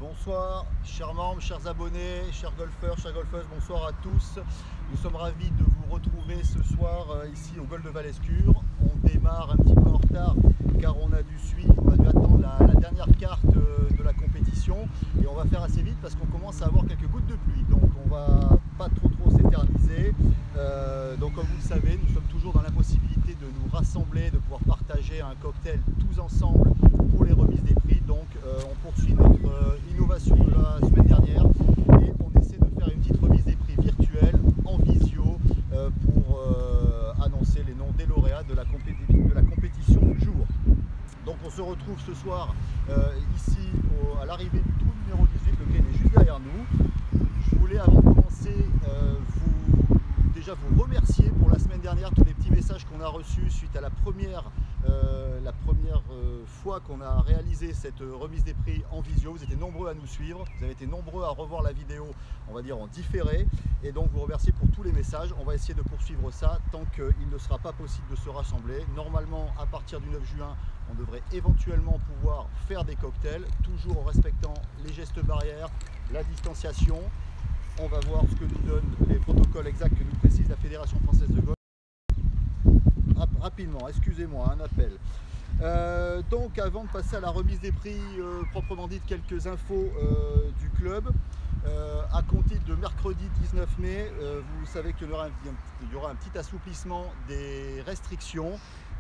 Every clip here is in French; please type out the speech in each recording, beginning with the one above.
Bonsoir, chers membres, chers abonnés, chers golfeurs, chères golfeuses, bonsoir à tous. Nous sommes ravis de vous retrouver ce soir ici au golf de Valescure. On démarre un petit peu en retard car on a dû attendre la dernière carte de la compétition et on va faire assez vite parce qu'on commence à avoir quelques gouttes de pluie. Donc on va pas trop s'éterniser. Donc comme vous le savez, nous sommes toujours dans l'impossibilité de nous rassembler, de pouvoir partager un cocktail tous ensemble pour les remises des prix. Donc on poursuit notre innovation de la semaine dernière et on essaie de faire une petite remise des prix virtuelle en visio pour annoncer les noms des lauréats de la compétition du jour. Donc on se retrouve ce soir ici à l'arrivée du trou numéro 18, le green est juste derrière nous. Je voulais avant de commencer déjà vous remercier pour la semaine dernière, tous les petits messages qu'on a reçus suite à la première fois qu'on a réalisé cette remise des prix en visio. Vous étiez nombreux à nous suivre, vous avez été nombreux à revoir la vidéo, on va dire en différé, et donc vous remercier pour tous les messages. On va essayer de poursuivre ça tant qu'il ne sera pas possible de se rassembler. Normalement, à partir du 9 juin, on devrait éventuellement pouvoir faire des cocktails, toujours en respectant les gestes barrières, la distanciation. On va voir ce que nous donnent les protocoles exacts que nous précise la Fédération française de golf. Rapidement, excusez-moi, un appel. Donc avant de passer à la remise des prix proprement dite, quelques infos du club. À compter de mercredi 19 mai, vous savez qu'il y aura un petit assouplissement des restrictions.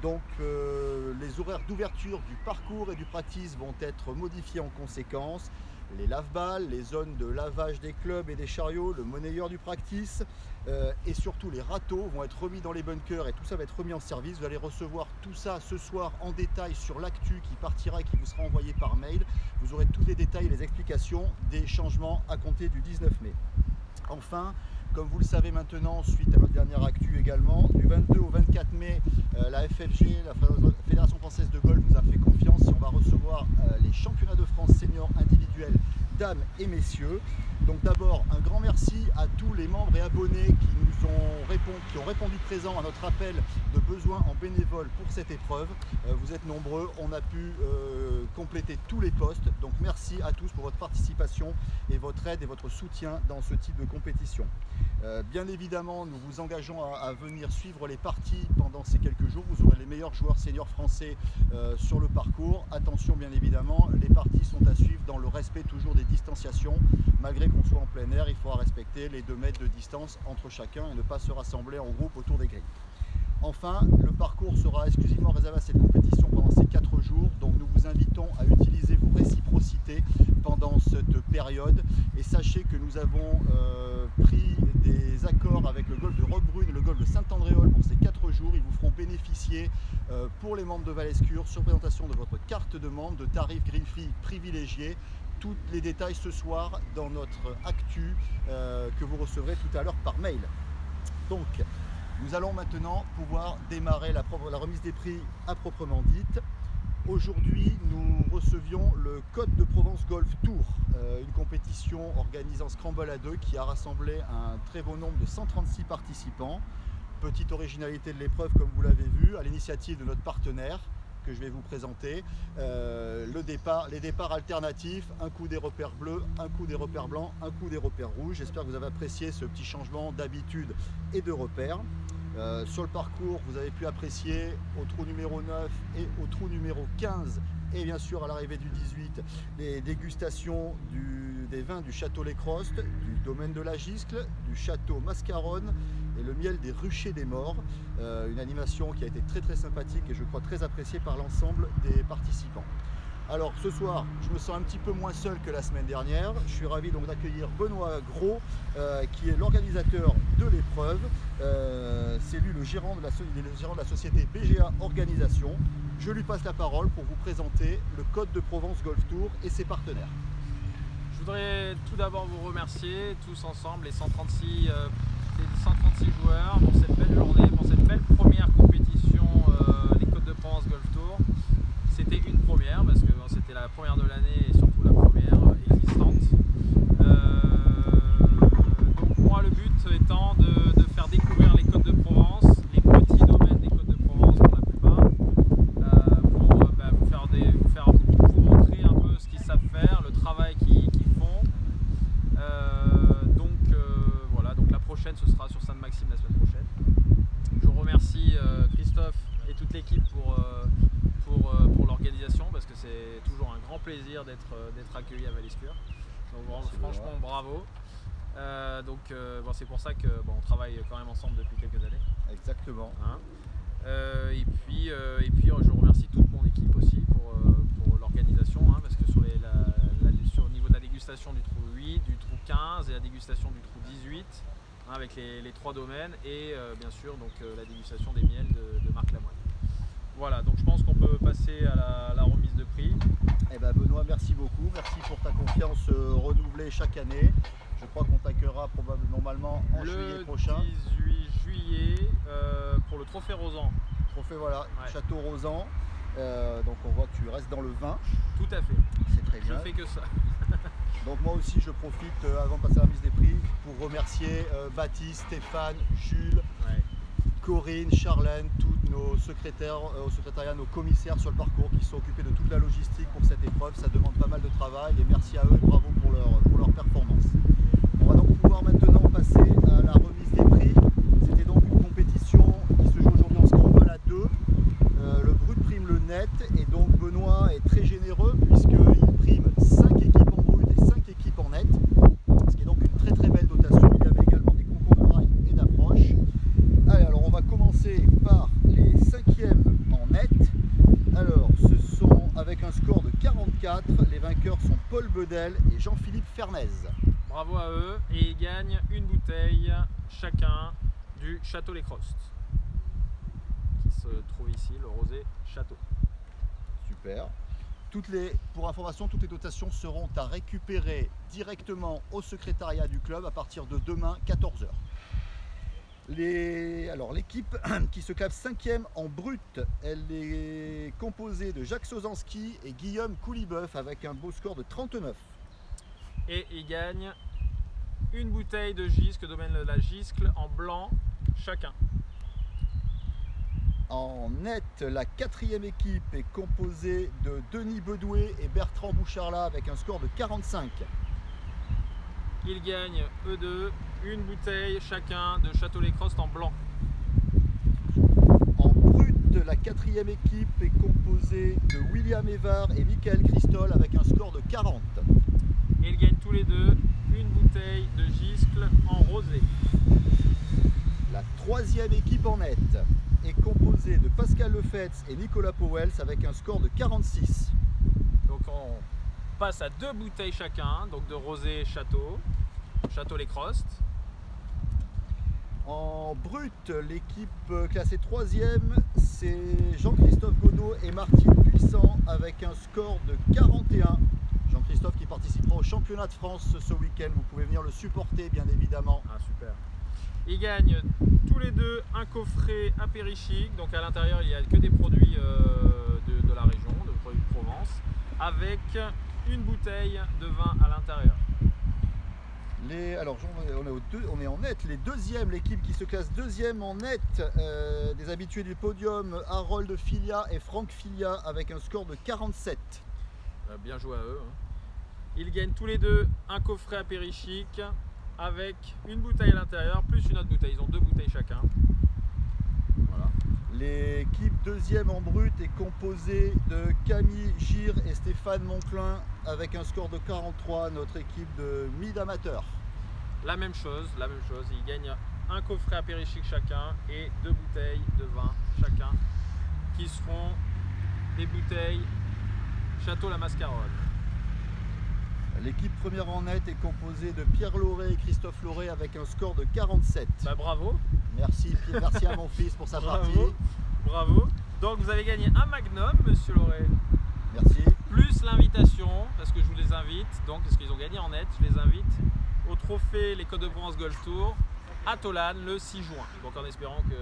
Donc les horaires d'ouverture du parcours et du practice vont être modifiés en conséquence. Les lave-balles, les zones de lavage des clubs et des chariots, le monnayeur du practice et surtout les râteaux vont être remis dans les bunkers et tout ça va être remis en service. Vous allez recevoir tout ça ce soir en détail sur l'actu qui partira et qui vous sera envoyé par mail. Vous aurez tous les détails et les explications des changements à compter du 19 mai. Enfin, comme vous le savez maintenant, suite à notre dernière actu également, du 22 au 24 mai, la FFG, la Fédération Française de Golf, nous a fait confiance et on va recevoir les championnats de France seniors individuels, dames et messieurs. Donc d'abord, un grand merci à tous les membres et abonnés qui ont répondu présent à notre appel de besoin en bénévole pour cette épreuve. Vous êtes nombreux, on a pu compléter tous les postes. Donc merci à tous pour votre participation et votre aide et votre soutien dans ce type de compétition. Bien évidemment, nous vous engageons à venir suivre les parties pendant ces quelques jours. Vous aurez les meilleurs joueurs seniors français sur le parcours. Attention, bien évidemment, les parties sont à suivre dans le respect toujours des distanciations. Malgré qu'on soit en plein air, il faudra respecter les 2 mètres de distance entre chacun et ne pas se rassembler en groupe autour des grilles. Enfin, le parcours sera exclusivement réservé à cette compétition pendant ces 4 jours. Donc nous vous invitons à utiliser vos réciprocités pendant cette période. Et sachez que nous avons pris des accords avec le golf de Roquebrune et le golf de Saint-Andréol pour ces 4 jours. Ils vous feront bénéficier pour les membres de Valescure, sur présentation de votre carte de membre, de tarifs green fee privilégiés. Tous les détails ce soir dans notre actu que vous recevrez tout à l'heure par mail. Donc, nous allons maintenant pouvoir démarrer la remise des prix à proprement dite. Aujourd'hui, nous recevions le Côte de Provence Golf Tour, une compétition organisée en scramble à 2 qui a rassemblé un très beau nombre de 136 participants. Petite originalité de l'épreuve, comme vous l'avez vu, à l'initiative de notre partenaire que je vais vous présenter. Les départs alternatifs, un coup des repères bleus, un coup des repères blancs, un coup des repères rouges. J'espère que vous avez apprécié ce petit changement d'habitude et de repères. Sur le parcours, vous avez pu apprécier au trou numéro 9 et au trou numéro 15 et bien sûr à l'arrivée du 18 les dégustations des vins du château Les Crostes, du domaine de la Giscle, du château Mascaronne et le miel des ruchers des morts. Une animation qui a été très sympathique et je crois très appréciée par l'ensemble des participants. Alors ce soir, je me sens un petit peu moins seul que la semaine dernière. Je suis ravi donc d'accueillir Benoît Gros, qui est l'organisateur de l'épreuve. C'est lui le gérant de la société BGA Organisation. Je lui passe la parole pour vous présenter le Côte de Provence Golf Tour et ses partenaires. Je voudrais tout d'abord vous remercier tous ensemble, les 136 joueurs, pour cette belle journée, pour cette belle première compétition des Côtes de Provence Golf Tour. C'était une première parce que c'était la première de l'année et surtout la première existante. Donc moi le but étant de faire découvrir les Côtes de Provence, les petits domaines des Côtes de Provence pour la plupart, pour vous montrer un peu ce qu'ils savent faire, le travail qui plaisir d'être accueilli à Valescure. Donc Merci franchement bravo. Bon, c'est pour ça que bon, on travaille quand même ensemble depuis quelques années. Exactement. Hein. Et puis je remercie toute mon équipe aussi pour l'organisation, hein, parce que au niveau de la dégustation du trou 8, du trou 15 et la dégustation du trou 18, hein, avec les 3 domaines, et bien sûr donc, la dégustation des miels de Marc Lamoine. Voilà, donc je pense qu'on peut passer à la remise de prix. Eh ben Benoît, merci beaucoup, merci pour ta confiance renouvelée chaque année. Je crois qu'on t'accueillera probablement normalement en juillet prochain. Le 18 juillet pour le trophée Rosan. Trophée, voilà, Ouais. Château Rosan. Donc on voit que tu restes dans le vin, Tout à fait. c'est très Je bien. fais que ça. Donc moi aussi je profite avant de passer à la remise des prix pour remercier Baptiste, Stéphane, Jules, Ouais. Corinne, Charlène, tous nos secrétaires au secrétariat, nos commissaires sur le parcours qui sont occupés de toute la logistique pour cette épreuve. Ça demande pas mal de travail et merci à eux et bravo pour leur performance. On va donc pouvoir maintenant passer à la remise des prix. C'était donc une compétition qui se joue aujourd'hui en scramble à 2. Le brut prime le net et donc Benoît est très généreux puisqu'il prime 5 équipes en brut et 5 équipes en net. Ce qui est donc une très très belle dotation. Il y avait également des concours de rail et d'approche. Allez, alors on va commencer par les 5e en net. Alors ce sont avec un score de 44. Les vainqueurs sont Paul Bedel et Jean-Philippe Fernez. Bravo à eux, et ils gagnent une bouteille chacun du Château Les Crostes, qui se trouve ici, le rosé Château. Super. Pour information, toutes les dotations seront à récupérer directement au secrétariat du club à partir de demain 14 h. Alors l'équipe qui se classe 5e en brut, elle est composée de Jacques Sozanski et Guillaume Couliboeuf avec un beau score de 39. Et ils gagnent une bouteille de Giscle, domaine de la Giscle, en blanc chacun. En net, la 4e équipe est composée de Denis Bedoué et Bertrand Boucharla avec un score de 45. Ils gagnent, eux deux, une bouteille chacun de Château Les Crostes en blanc. En brut, la 4e équipe est composée de William Evard et Michael Christol avec un score de 40. Et ils gagnent tous les deux une bouteille de Giscle en rosé. La 3e équipe en net est composée de Pascal Lefetz et Nicolas Powels avec un score de 46. Donc on passe à 2 bouteilles chacun, donc de rosé Château Les Crostes. En brut, l'équipe classée 3e, c'est Jean-Christophe Godot et Martine Puissant avec un score de 41. Jean-Christophe qui participera au championnat de France ce week-end. Vous pouvez venir le supporter bien évidemment. Ah super. Ils gagnent tous les deux un coffret apérichique, donc à l'intérieur il n'y a que des produits de la région, de produits de Provence, avec une bouteille de vin à l'intérieur. Alors on est en net, l'équipe qui se classe 2e en net, des habitués du podium, Harold Filia et Franck Filia avec un score de 47. Bien joué à eux. Hein. Ils gagnent tous les deux un coffret apérichique avec une bouteille à l'intérieur plus une autre bouteille. Ils ont 2 bouteilles chacun. Voilà. L'équipe 2e en brut est composée de Camille Gire et Stéphane Monclin avec un score de 43, notre équipe de mid amateur. La même chose. Ils gagnent un coffret apérichique chacun et 2 bouteilles de vin chacun qui seront des bouteilles Château La Mascarole. L'équipe première en net est composée de Pierre Lauré et Christophe Lauré avec un score de 47. Bah, bravo. Merci à mon fils pour sa partie. Bravo. Donc vous avez gagné un Magnum, monsieur Lauré. Merci. Plus l'invitation, parce que je vous les invite, donc parce qu'ils ont gagné en net, je les invite au trophée Les Côtes de Provence Golf Tour à Tolane le 6 juin. Donc en espérant que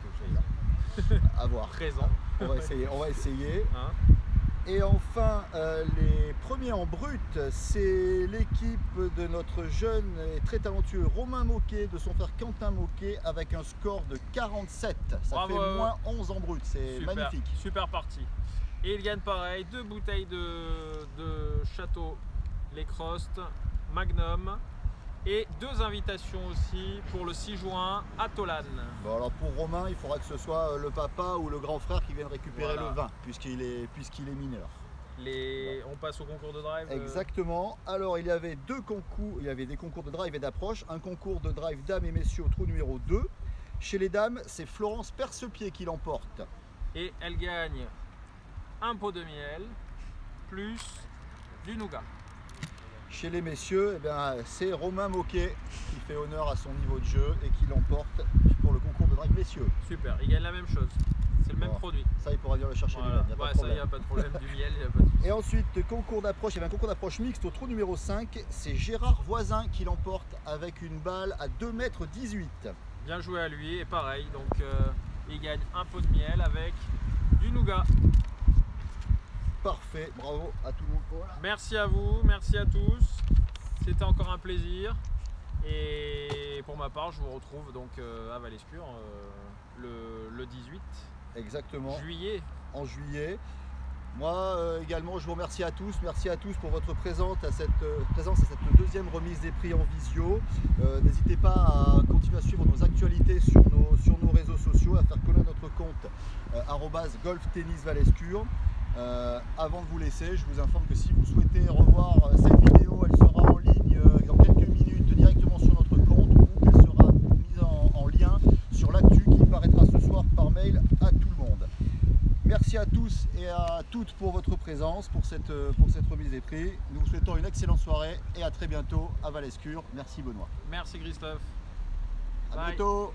je sois là. À voir. Présent. On va essayer. Hein. Et enfin, les premiers en brut, c'est l'équipe de notre jeune et très talentueux Romain Moquet, de son frère Quentin Moquet, avec un score de 47. Ça Bravo. fait moins 11 en brut, c'est magnifique. Super partie. Et ils gagnent pareil, 2 bouteilles de Château Les Crostes Magnum et 2 invitations aussi pour le 6 juin à Tolane. Bon, alors pour Romain, il faudra que ce soit le papa ou le grand frère qui vienne récupérer Voilà. le vin, puisqu'il est mineur. On passe au concours de drive. Exactement. Alors il y avait deux concours, il y avait des concours de drive et d'approche. Un concours de drive dames et messieurs au trou numéro 2. Chez les dames, c'est Florence Percepied qui l'emporte. Et elle gagne un pot de miel plus du nougat. Chez les messieurs, eh bien, c'est Romain Moquet qui fait honneur à son niveau de jeu et qui l'emporte pour le concours de drive messieurs. Super, il gagne la même chose. C'est le même produit. Ça, il pourra venir le chercher Voilà. lui-même. Ouais, ça, il n'y a pas de problème. Du miel, il n'y a pas de souci. Et ensuite, concours d'approche, il y avait un concours d'approche mixte au trou numéro 5. C'est Gérard Voisin qui l'emporte avec une balle à 2,18 m. Bien joué à lui. Et pareil, donc il gagne un pot de miel avec du nougat. Parfait, bravo à tout le monde. Voilà. Merci à vous, merci à tous. C'était encore un plaisir. Et pour ma part, je vous retrouve donc à Valescure le 18 Exactement. juillet. En juillet. Moi également, je vous remercie à tous. Merci à tous pour votre présence à cette deuxième remise des prix en visio. N'hésitez pas à continuer à suivre nos actualités sur nos réseaux sociaux, à faire connaître notre compte @golftennisvalescure. Avant de vous laisser, je vous informe que si vous souhaitez revoir cette vidéo, elle sera en ligne dans quelques minutes directement sur notre compte ou qu'elle sera mise en lien sur l'actu qui paraîtra ce soir par mail à tout le monde. Merci à tous et à toutes pour votre présence pour cette remise des prix. Nous vous souhaitons une excellente soirée et à très bientôt à Valescure. Merci Benoît. Merci Christophe. À Bye. bientôt.